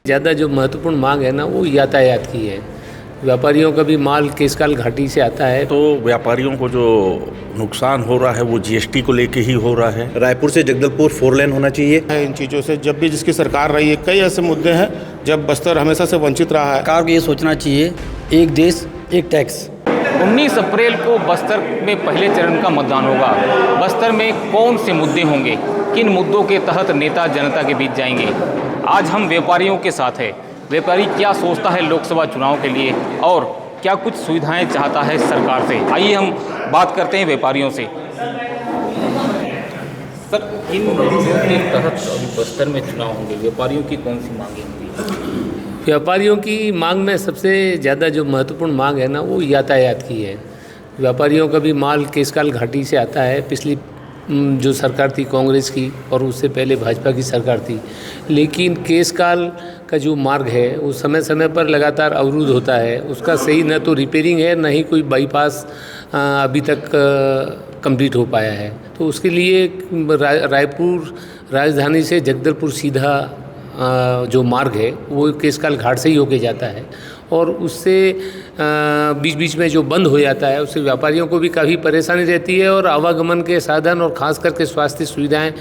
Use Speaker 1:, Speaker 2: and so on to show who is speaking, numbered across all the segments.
Speaker 1: ज़्यादा जो महत्वपूर्ण मांग है ना वो यातायात की है। व्यापारियों का भी माल केशकाल घाटी से आता है।
Speaker 2: तो व्यापारियों को जो नुकसान हो रहा है वो जीएसटी को लेके ही हो रहा है।
Speaker 3: रायपुर से जगदलपुर 4 लेन होना चाहिए।
Speaker 4: इन चीज़ों से जब भी जिसकी सरकार रही है, कई ऐसे मुद्दे हैं जब बस्तर हमेशा से वंचित रहा है।
Speaker 5: सरकार को ये सोचना चाहिए, एक देश एक टैक्स।
Speaker 6: 19 अप्रैल को बस्तर में पहले चरण का मतदान होगा। बस्तर में कौन से मुद्दे होंगे, किन मुद्दों के तहत नेता जनता के बीच जाएंगे। आज हम व्यापारियों के साथ हैं। व्यापारी क्या सोचता है लोकसभा चुनाव के लिए और क्या कुछ सुविधाएं चाहता है सरकार से। आइए हम बात करते हैं व्यापारियों से। सर, किन मुद्दों के तहत अभी बस्तर में चुनाव होंगे, व्यापारियों की कौन सी मांगें होंगी?
Speaker 1: व्यापारियों की मांग में सबसे ज़्यादा जो महत्वपूर्ण मांग है ना वो यातायात की है। व्यापारियों का भी माल केशकाल घाटी से आता है। पिछली जो सरकार थी कांग्रेस की और उससे पहले भाजपा की सरकार थी, लेकिन केशकाल का जो मार्ग है वो समय समय पर लगातार अवरुद्ध होता है। उसका सही न तो रिपेयरिंग है, न ही कोई बाईपास अभी तक कंप्लीट हो पाया है। तो उसके लिए रायपुर राजधानी से जगदलपुर सीधा जो मार्ग है वो केशकाल घाट से ही होके जाता है और उससे बीच बीच में जो बंद हो जाता है उससे व्यापारियों को भी काफ़ी परेशानी रहती है और आवागमन के साधन और ख़ास करके स्वास्थ्य सुविधाएं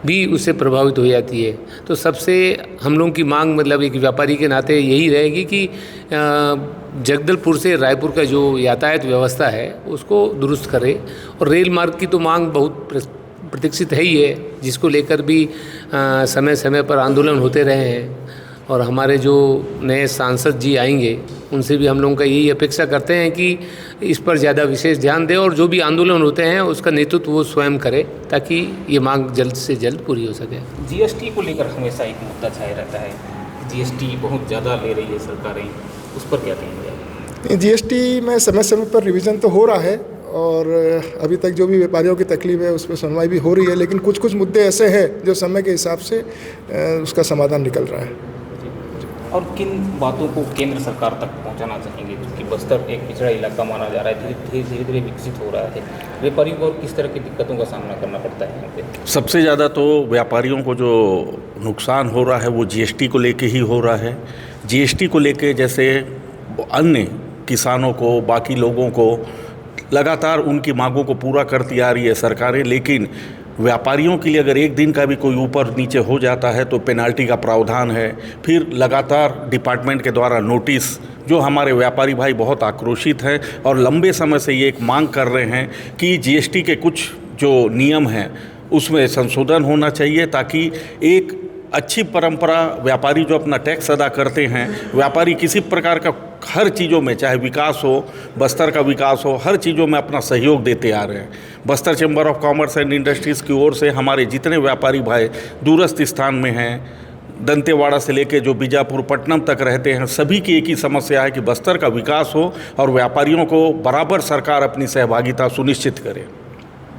Speaker 1: भी उससे प्रभावित हो जाती है। तो सबसे हम लोगों की मांग मतलब एक व्यापारी के नाते यही रहेगी कि जगदलपुर से रायपुर का जो यातायात व्यवस्था है उसको दुरुस्त करे। और रेल मार्ग की तो मांग बहुत प्रतीक्षित है ही है, जिसको लेकर भी समय समय पर आंदोलन होते रहे हैं। और हमारे जो नए सांसद जी आएंगे उनसे भी हम लोगों का यही अपेक्षा करते हैं कि इस पर ज़्यादा विशेष ध्यान दें और जो भी आंदोलन होते हैं उसका नेतृत्व वो स्वयं करे ताकि ये मांग जल्द से जल्द पूरी हो सके।
Speaker 6: जीएसटी को लेकर हमेशा एक मुद्दा छाया रहता है। जीएसटी बहुत ज़्यादा ले रही है सरकारें, उस पर क्या कहेंगे?
Speaker 7: जीएसटी में समय समय पर रिवीजन तो हो रहा है और अभी तक जो भी व्यापारियों की तकलीफ है उस पर सुनवाई भी हो रही है, लेकिन कुछ कुछ मुद्दे ऐसे हैं जो समय के हिसाब से उसका समाधान निकल रहा है।
Speaker 6: और किन बातों को केंद्र सरकार तक पहुंचाना चाहेंगे, क्योंकि बस्तर एक पिछड़ा इलाका माना जा रहा है, धीरे धीरे विकसित हो रहा है। व्यापारियों को किस तरह की दिक्कतों का सामना करना पड़ता है यहाँ पे?
Speaker 2: सबसे ज़्यादा तो व्यापारियों को जो नुकसान हो रहा है वो जीएसटी को लेके ही हो रहा है। जीएसटी को लेके जैसे अन्य किसानों को, बाकी लोगों को लगातार उनकी मांगों को पूरा करती आ रही है सरकारें, लेकिन व्यापारियों के लिए अगर एक दिन का भी कोई ऊपर नीचे हो जाता है तो पेनाल्टी का प्रावधान है। फिर लगातार डिपार्टमेंट के द्वारा नोटिस, जो हमारे व्यापारी भाई बहुत आक्रोशित हैं और लंबे समय से ये एक मांग कर रहे हैं कि जीएसटी के कुछ जो नियम हैं उसमें संशोधन होना चाहिए ताकि एक अच्छी परंपरा, व्यापारी जो अपना टैक्स अदा करते हैं, व्यापारी किसी प्रकार का हर चीज़ों में, चाहे विकास हो, बस्तर का विकास हो, हर चीज़ों में अपना सहयोग देते आ रहे हैं। Bastar chamber of commerce and industries की ओर से हमारे जितने व्यापारी भाई दूरस्थ स्थान में हैं, दंतेवाड़ा से लेके जो बीजापुर पट्टनम तक रहते हैं, सभी की एक ही समस्या है कि बस्तर का विकास हो और व्यापारियों को बराबर सरकार अपनी सहभागिता सुनिश्चित करे।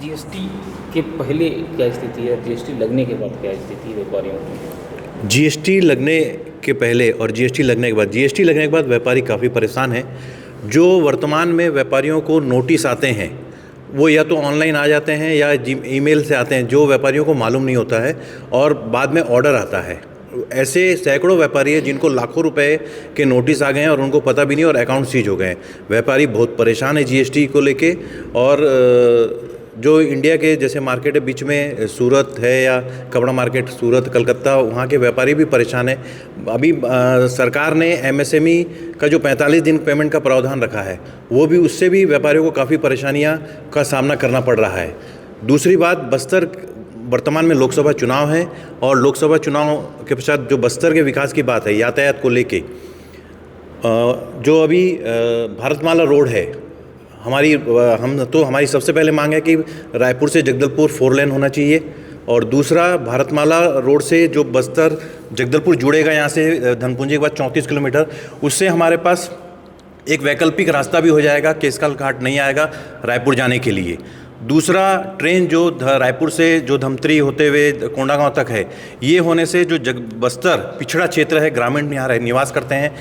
Speaker 6: जीएसटी के पहले क्या स्थिति है, जीएसटी लगने के बाद क्या स्थिति है व्यापारियों की?
Speaker 3: जीएसटी लगने के पहले और जीएसटी लगने के बाद, जीएसटी लगने के बाद व्यापारी काफ़ी परेशान हैं। जो वर्तमान में व्यापारियों को नोटिस आते हैं वो या तो ऑनलाइन आ जाते हैं या ईमेल से आते हैं, जो व्यापारियों को मालूम नहीं होता है, और बाद में ऑर्डर आता है। ऐसे सैकड़ों व्यापारी हैं जिनको लाखों रुपए के नोटिस आ गए हैं और उनको पता भी नहीं और अकाउंट सीज हो गए हैं। व्यापारी बहुत परेशान है जीएसटी को लेके। और जो इंडिया के जैसे मार्केट है, बीच में सूरत है या कपड़ा मार्केट, सूरत, कलकत्ता, वहाँ के व्यापारी भी परेशान है। अभी सरकार ने एमएसएमई का जो 45 दिन पेमेंट का प्रावधान रखा है वो भी, उससे भी व्यापारियों को काफ़ी परेशानियाँ का सामना करना पड़ रहा है। दूसरी बात, बस्तर वर्तमान में लोकसभा चुनाव है और लोकसभा चुनाव के पश्चात जो बस्तर के विकास की बात है यातायात को लेके, जो अभी भारतमाला रोड है हमारी सबसे पहले मांग है कि रायपुर से जगदलपुर 4 लेन होना चाहिए। और दूसरा, भारतमाला रोड से जो बस्तर जगदलपुर जुड़ेगा यहाँ से धनपुंजी के बाद 34 किलोमीटर, उससे हमारे पास एक वैकल्पिक रास्ता भी हो जाएगा, केशकाल घाट नहीं आएगा रायपुर जाने के लिए। दूसरा, ट्रेन जो रायपुर से जो धमतरी होते हुए कोंडागांव तक है, ये होने से जो बस्तर पिछड़ा क्षेत्र है, ग्रामीण यहाँ निवास करते हैं,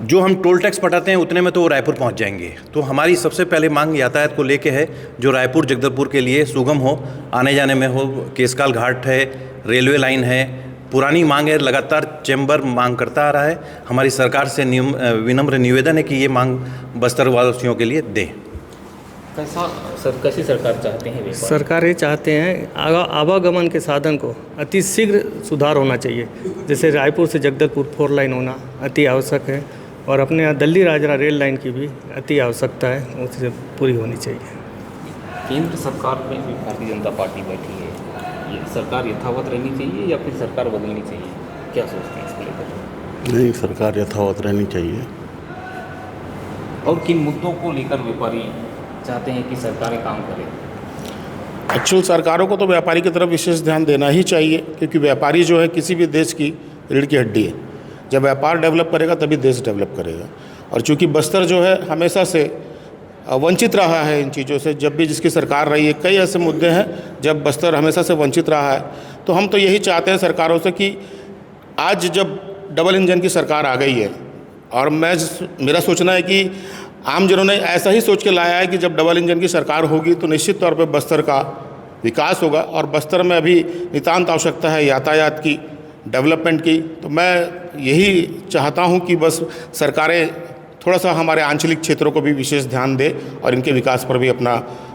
Speaker 3: जो हम टोल टैक्स पटाते हैं उतने में तो वो रायपुर पहुंच जाएंगे। तो हमारी सबसे पहले मांग यातायात को लेके है, जो रायपुर जगदलपुर के लिए सुगम हो, आने जाने में हो। केशकाल घाट है, रेलवे लाइन है, पुरानी मांग है, लगातार चैम्बर मांग करता आ रहा है। हमारी सरकार से विनम्र निवेदन है कि ये मांग बस्तर वासियों के लिए दें।
Speaker 6: कैसी सरकार चाहते हैं व्यापारी?
Speaker 5: सरकार ये चाहते हैं आवागमन के साधन को अति शीघ्र सुधार होना चाहिए। जैसे रायपुर से जगदलपुर 4 लाइन होना अति आवश्यक है, और अपने यहाँ दिल्ली राजरा रेल लाइन की भी अति आवश्यकता है, उससे पूरी होनी चाहिए।
Speaker 6: केंद्र सरकार में भी भारतीय जनता पार्टी बैठी है, ये सरकार यथावत रहनी चाहिए या फिर सरकार बदलनी चाहिए? क्या सोचते हैं इसको लेकर?
Speaker 2: नहीं, सरकार यथावत रहनी चाहिए।
Speaker 6: और किन मुद्दों को लेकर व्यापारी चाहते हैं कि सरकारें काम करें?
Speaker 4: एक्चुअल सरकारों को तो व्यापारी की तरफ विशेष ध्यान देना ही चाहिए, क्योंकि व्यापारी जो है किसी भी देश की रीढ़ की हड्डी है। जब व्यापार डेवलप करेगा तभी देश डेवलप करेगा। और चूंकि बस्तर जो है हमेशा से वंचित रहा है इन चीज़ों से, जब भी जिसकी सरकार रही है, कई ऐसे मुद्दे हैं जब बस्तर हमेशा से वंचित रहा है। तो हम तो यही चाहते हैं सरकारों से कि आज जब डबल इंजन की सरकार आ गई है, और मेरा सोचना है कि आम जनों ने ऐसा ही सोच के लाया है कि जब डबल इंजन की सरकार होगी तो निश्चित तौर पे बस्तर का विकास होगा। और बस्तर में अभी नितांत आवश्यकता है यातायात की, डेवलपमेंट की। तो मैं यही चाहता हूं कि बस सरकारें थोड़ा सा हमारे आंचलिक क्षेत्रों को भी विशेष ध्यान दें और इनके विकास पर भी अपना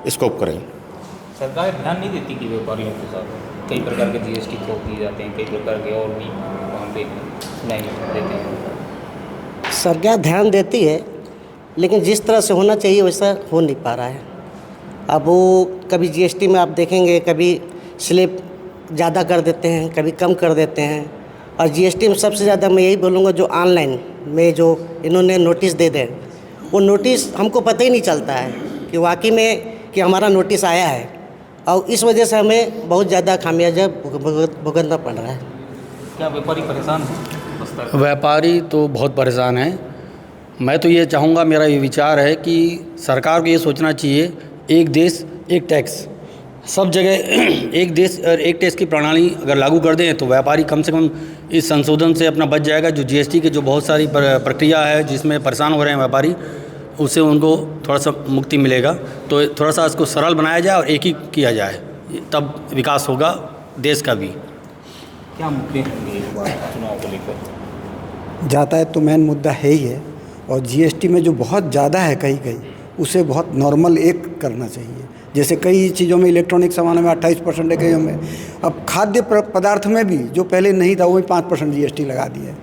Speaker 4: स्कोप करें।
Speaker 6: सरकार ध्यान नहीं देती कि व्यापारियों के साथ कई प्रकार के GST थोप दिए जाते हैं, कई प्रकार के और भी वहाँ पे नहीं देते हैं।
Speaker 8: सरकार ध्यान देती है, लेकिन जिस तरह से होना चाहिए वैसा हो नहीं पा रहा है। अब वो कभी GST में आप देखेंगे, कभी स्लैब ज़्यादा कर देते हैं, कभी कम कर देते हैं। और GST में सबसे ज़्यादा मैं यही बोलूँगा, जो ऑनलाइन में जो इन्होंने नोटिस दे दें, वो नोटिस हमको पता ही नहीं चलता है कि वाकई में कि हमारा नोटिस आया है, और इस वजह से हमें बहुत ज़्यादा खामियाजा भुगतना पड़ रहा है।
Speaker 6: क्या व्यापारी परेशान हैं?
Speaker 5: व्यापारी तो बहुत परेशान हैं। मैं तो ये चाहूँगा, मेरा ये विचार है कि सरकार को ये सोचना चाहिए, एक देश एक टैक्स, सब जगह एक देश और एक टैक्स की प्रणाली अगर लागू कर दें तो व्यापारी कम से कम इस संशोधन से अपना बच जाएगा। जो GST के जो बहुत सारी प्रक्रिया है जिसमें परेशान हो रहे हैं व्यापारी, उससे उनको थोड़ा सा मुक्ति मिलेगा। तो थोड़ा सा इसको सरल बनाया जाए और एक ही किया जाए, तब विकास होगा देश का भी।
Speaker 6: क्या मुद्दे होंगे चुनाव को लेकर?
Speaker 9: यातायात तो मेन मुद्दा है ही है, और GST में जो बहुत ज़्यादा है कहीं उसे बहुत नॉर्मल एक करना चाहिए। जैसे कई चीज़ों में, इलेक्ट्रॉनिक सामानों में 28% है, कईयों में। अब खाद्य पदार्थ में भी जो पहले नहीं था, वो 5% GST लगा दिया है।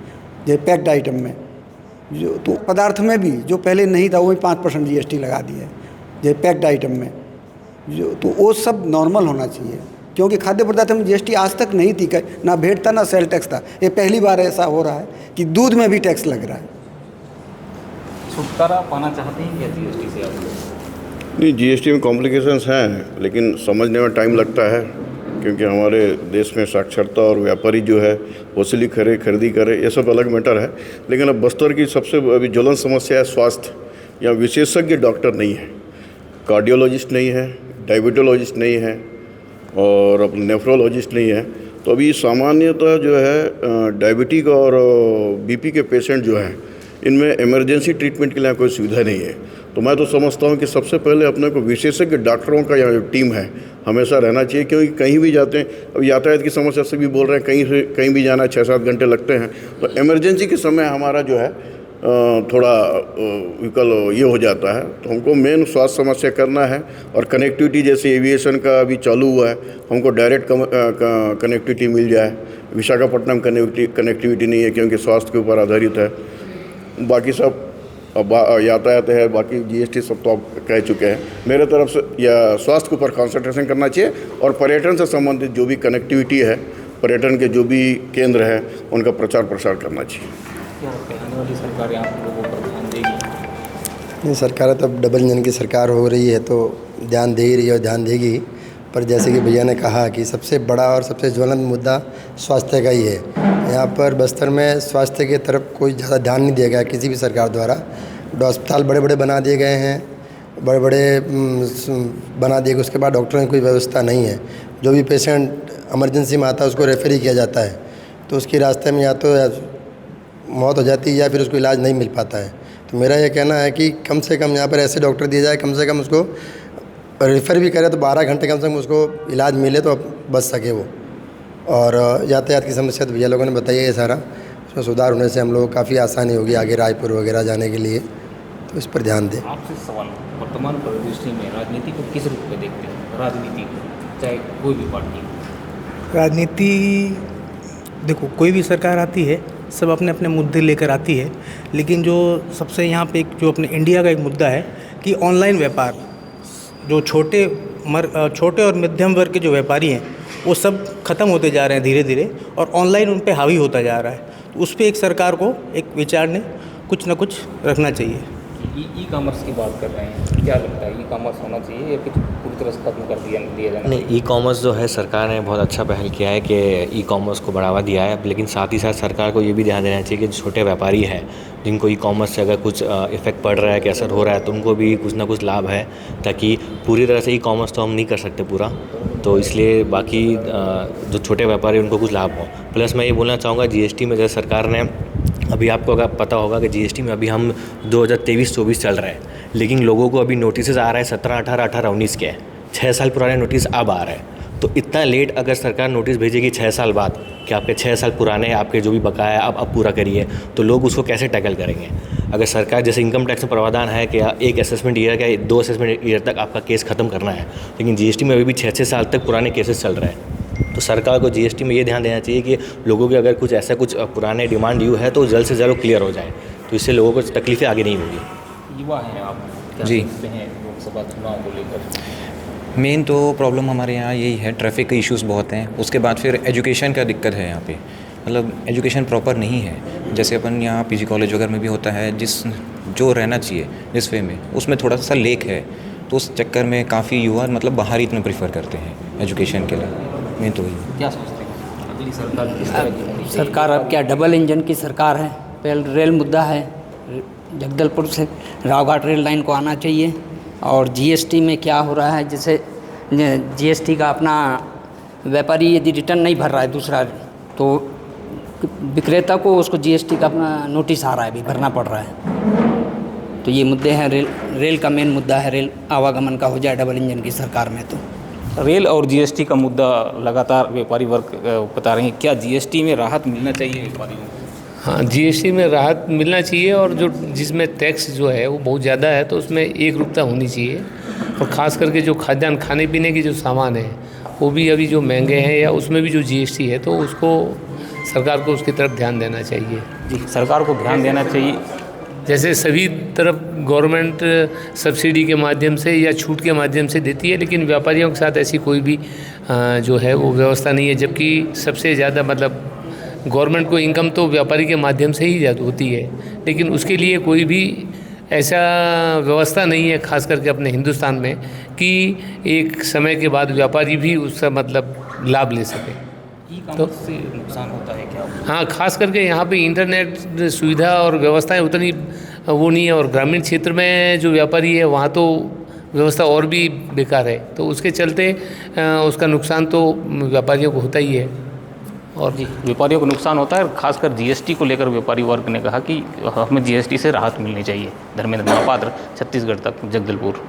Speaker 9: जैसे पैक्ड आइटम में जो, तो पदार्थ में भी जो पहले नहीं था, वो 5% GST लगा दिया है, जैसे पैक्ड आइटम में जो, तो वो सब नॉर्मल होना चाहिए। क्योंकि खाद्य पदार्थ में GST आज तक नहीं थी, ना भेंट था ना सेल टैक्स था। ये पहली बार ऐसा हो रहा है कि दूध में भी टैक्स लग रहा है।
Speaker 6: छुटकारा पाना चाहते हैं क्या GST से आप?
Speaker 10: नहीं, GST में कॉम्प्लिकेशंस हैं, लेकिन समझने में टाइम लगता है, क्योंकि हमारे देश में साक्षरता और व्यापारी जो है वसूली करे, खरीदी करे, ये सब अलग मैटर है। लेकिन अब बस्तर की सबसे अभी ज्वलन समस्या है स्वास्थ्य। यहाँ विशेषज्ञ डॉक्टर नहीं है, कार्डियोलॉजिस्ट नहीं है, डायबिटोलॉजिस्ट नहीं है, और अपने नेफ्रोलॉजिस्ट नहीं है। तो अभी सामान्यतः जो है डायबिटिक और BP के पेशेंट जो हैं, इनमें इमरजेंसी ट्रीटमेंट के लिए कोई सुविधा नहीं है। तो मैं तो समझता हूँ कि सबसे पहले अपने को विशेषज्ञ डॉक्टरों का यहाँ जो टीम है हमेशा रहना चाहिए, क्योंकि कहीं भी जाते हैं, अब यातायात की समस्या से भी बोल रहे हैं, कहीं से कहीं भी जाना 6-7 घंटे लगते हैं। तो इमरजेंसी के समय हमारा जो है थोड़ा विकल ये हो जाता है। तो हमको मेन स्वास्थ्य समस्या करना है, और कनेक्टिविटी जैसे एविएशन का अभी चालू हुआ है, हमको डायरेक्ट कनेक्टिविटी मिल जाए। विशाखापट्टनम कनेक्टिविटी नहीं है, क्योंकि स्वास्थ्य के ऊपर आधारित है। बाकी सब अब यातायात है, बाकी GST सब तो आप कह चुके हैं। मेरे तरफ से या स्वास्थ्य के ऊपर कॉन्सेंट्रेशन करना चाहिए, और पर्यटन से संबंधित जो भी कनेक्टिविटी है, पर्यटन के जो भी केंद्र है, उनका प्रचार प्रसार करना चाहिए।
Speaker 6: क्या आने वाली सरकार यहाँ लोगों पर ध्यान देगी?
Speaker 11: नहीं, सरकार तो अब डबल इंजन की सरकार हो रही है, तो ध्यान दे ही रही है और ध्यान देगी। पर जैसे कि भैया ने कहा कि सबसे बड़ा और सबसे ज्वलंत मुद्दा स्वास्थ्य का ही है। यहाँ पर बस्तर में स्वास्थ्य की तरफ कोई ज़्यादा ध्यान नहीं दिया गया किसी भी सरकार द्वारा। अस्पताल बड़े बड़े बना दिए गए हैं, बड़े बड़े बना दिए गए, उसके बाद डॉक्टरों की कोई व्यवस्था नहीं है। जो भी पेशेंट इमरजेंसी में आता है उसको रेफर ही किया जाता है, तो उसकी रास्ते में या तो मौत हो जाती है या फिर उसको इलाज नहीं मिल पाता है। तो मेरा ये कहना है कि कम से कम यहाँ पर ऐसे डॉक्टर दिए जाए, कम से कम उसको रेफ़र भी करे तो 12 घंटे कम से कम उसको इलाज मिले तो बच सके वो। और यातायात की समस्या तो भैया लोगों ने बताई है सारा, उसमें सुधार होने से हम लोग काफ़ी आसानी होगी आगे रायपुर वगैरह जाने के लिए, तो इस पर ध्यान दें।
Speaker 6: आपसे सवाल, वर्तमान परिदृश्य में राजनीति को किस रूप में देखते हैं? राजनीति चाहे कोई भी पार्टी हो।
Speaker 12: राजनीति देखो, कोई भी सरकार आती है सब अपने अपने मुद्दे लेकर आती है, लेकिन जो सबसे यहाँ पे जो अपने इंडिया का एक मुद्दा है कि ऑनलाइन व्यापार, जो छोटे और मध्यम वर्ग के जो व्यापारी हैं वो सब ख़त्म होते जा रहे हैं धीरे धीरे, और ऑनलाइन उन पे हावी होता जा रहा है। तो उस पर एक सरकार को एक विचार ने कुछ ना कुछ रखना चाहिए।
Speaker 6: ई कॉमर्स की बात कर रहे हैं, क्या लगता है ई कॉमर्स होना चाहिए या कुछ पूरी तरह से खत्म कर दिया जाना?
Speaker 13: नहीं, ई कॉमर्स जो है सरकार ने बहुत अच्छा पहल किया है कि ई कॉमर्स को बढ़ावा दिया है, लेकिन साथ ही साथ सरकार को ये भी ध्यान देना चाहिए कि जो छोटे व्यापारी हैं जिनको ई कॉमर्स से अगर कुछ इफ़ेक्ट पड़ रहा है कि असर हो रहा है तो उनको भी कुछ ना कुछ लाभ है, ताकि पूरी तरह से ई कॉमर्स तो हम नहीं कर सकते पूरा, तो इसलिए बाकी जो छोटे व्यापारी उनको कुछ लाभ हो। प्लस मैं ये बोलना चाहूँगा जीएसटी में जैसे सरकार ने, अभी आपको अगर पता होगा कि जीएसटी में अभी हम 2023-24 चल रहे हैं, लेकिन लोगों को अभी नोटिस आ रहा है 17, 18, 19 के 6 साल पुराने नोटिस अब आ रहे हैं। तो इतना लेट अगर सरकार नोटिस भेजेगी 6 साल बाद कि आपके 6 साल पुराने आपके जो भी बकाया है अब पूरा करिए, तो लोग उसको कैसे टैकल करेंगे? अगर सरकार जैसे इनकम टैक्स में प्रावधान है कि एक असेसमेंट ईयर का 2 असेसमेंट ईयर तक आपका केस ख़त्म करना है, लेकिन जीएसटी में अभी भी 6-6 साल तक पुराने केसेस चल रहे हैं। तो सरकार को जीएसटी में ये ध्यान देना चाहिए कि लोगों के अगर कुछ ऐसा कुछ पुराने डिमांड ड्यू है तो जल्द से जल्द क्लियर हो जाए, तो इससे लोगों को तकलीफें आगे नहीं होगी।
Speaker 6: युवा हैं आप, क्या
Speaker 14: जी,
Speaker 6: सोचते हैं लोकसभा चुनाव को लेकर?
Speaker 14: मेन तो प्रॉब्लम हमारे यहाँ यही है, ट्रैफिक के इश्यूज़ बहुत हैं। उसके बाद फिर एजुकेशन का दिक्कत है यहाँ पे, मतलब एजुकेशन प्रॉपर नहीं है। जैसे अपन यहाँ पीजी कॉलेज वगैरह में भी होता है, जो रहना चाहिए जिस वे में, उसमें थोड़ा सा लेक है, तो उस चक्कर में काफ़ी युवा मतलब बाहर ही इतना प्रीफर करते हैं एजुकेशन के लिए। मैं तो ही
Speaker 6: क्या सोचते हैं अगली सरकार किस तरह की होनी चाहिए?
Speaker 15: सरकार अब क्या डबल इंजन की सरकार है। पहले रेल मुद्दा है, जगदलपुर से रावघाट रेल लाइन को आना चाहिए। और जीएसटी में क्या हो रहा है, जैसे जीएसटी का अपना व्यापारी यदि रिटर्न नहीं भर रहा है दूसरा, तो विक्रेता को उसको जीएसटी का अपना नोटिस आ रहा है, अभी भरना पड़ रहा है। तो ये मुद्दे हैं। रेल का मेन मुद्दा है, रेल आवागमन का हो जाए डबल इंजन की सरकार में। तो
Speaker 6: रेल और जीएसटी का मुद्दा लगातार व्यापारी वर्ग बता रहे हैं, क्या जीएसटी में राहत मिलना चाहिए व्यापारियों को?
Speaker 1: हाँ, जीएसटी में राहत मिलना चाहिए, और जो जिसमें टैक्स जो है वो बहुत ज़्यादा है तो उसमें एक रूपता होनी चाहिए। और ख़ास करके जो खाद्यान्न खाने पीने के जो सामान है वो भी अभी जो महंगे हैं, या उसमें भी जो जीएसटी है, तो उसको सरकार को उसकी तरफ ध्यान देना चाहिए।
Speaker 6: जी, सरकार को ध्यान देना चाहिए।
Speaker 1: जैसे सभी तरफ गवर्नमेंट सब्सिडी के माध्यम से या छूट के माध्यम से देती है, लेकिन व्यापारियों के साथ ऐसी कोई भी जो है वो व्यवस्था नहीं है, जबकि सबसे ज़्यादा मतलब गवर्नमेंट को इनकम तो व्यापारी के माध्यम से ही होती है, लेकिन उसके लिए कोई भी ऐसा व्यवस्था नहीं है, खास करके अपने हिंदुस्तान में, कि एक समय के बाद व्यापारी भी उसका मतलब लाभ ले सके।
Speaker 6: तो से नुकसान होता है क्या?
Speaker 1: हाँ, खास करके यहाँ पे इंटरनेट सुविधा और व्यवस्थाएं उतनी वो नहीं है, और ग्रामीण क्षेत्र में जो व्यापारी है वहाँ तो व्यवस्था और भी बेकार है, तो उसके चलते उसका नुकसान तो व्यापारियों को होता ही है।
Speaker 6: और जी, व्यापारियों को नुकसान होता है। खासकर जीएसटी को लेकर व्यापारी वर्ग ने कहा कि हमें जीएसटी से राहत मिलनी चाहिए। धर्मेंद्र महापात्र, छत्तीसगढ़ तक, जगदलपुर।